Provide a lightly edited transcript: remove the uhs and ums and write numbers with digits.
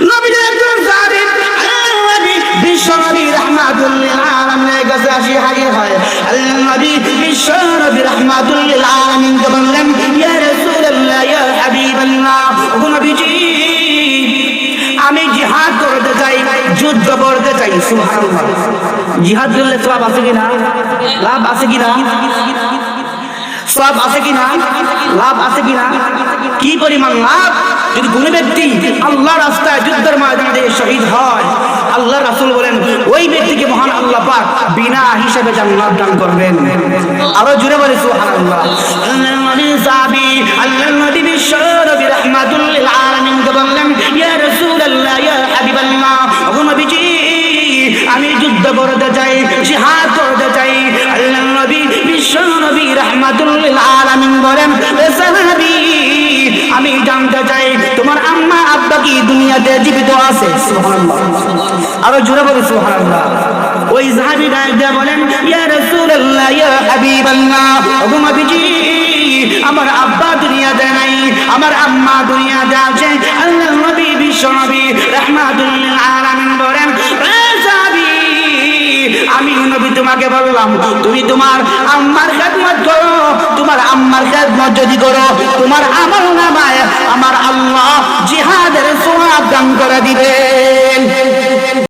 নবীর একজন সাহাবী নবী বিশ্ব নবী রাহমাতুল লিল আলামিনের কাছে আসি হাজির হয়। আল্লাহর নবী বিশ্ব নবী রাহমাতুল লিল আলামিনকে বললেন, ইয়া রাসূলুল্লাহ, ইয়া হাবিবাল্লাহ, ও নবীজি, আমি জিহাদ করতে চাই, যুদ্ধ করতে চাই। সুবহানাল্লাহ। জিহাদ করলে সওয়াব আছে কিনা? লাভ আছে কিনা? সওয়াব আছে কিনা? লাভ আছে কিনা? কি পরিমাণ লাভ! যদি কোনো ব্যক্তি আল্লাহর রাস্তায় যুদ্ধের ময়দানে শহীদ হয়, আল্লাহর রাসূল বলেন ওই ব্যক্তিকে মহান আল্লাহ পাক বিনা হিসাবে জান্নাত দান করবেন। আরো জোরে বলে সুবহানাল্লাহ। আল্লাহর নবী সাহাবী, আল্লাহর নবী বিশ্ব নবী রাহমাতুল লিল আলামিনকে বললেন, ইয়া রাসূলুল্লাহ, ইয়া হাবিবাল্লাহ, ও নবীজি, আমি যুদ্ধ করতে চাই, জিহাদ করতে চাই। আল্লাহর নবী বিশ্ব নবী রাহমাতুল লিল আলামিন বলেন, হে সাহাবী, আমি জানতে চাই তোমার আম্মা আব্বা কি দুনিয়াতে জীবিত আছে? সুবহানাল্লাহ। আরো জোরে বলে সুবহানাল্লাহ। ওই সাহাবী ডাক দিয়ে বলেন, ইয়া রাসূলুল্লাহ, ইয়া হাবিবাল্লাহ, ও নবীজি, আমার আব্বা দুনিয়াতে নাই, আমার আম্মা দুনিয়াতে আছে। আল্লাহর নবী বিশ্ব নবী রাহমাতুল লিল আলামিন বলেন, হে সাহাবী, আমি নবী তোমাকে বললাম তুমি তোমার আম্মার খেদমত করো। তোমার আম্মার খেদমত যদি করো, তোমার আমল নামায় আমার আল্লাহ জিহাদের সওয়াব দান করে দিবেন।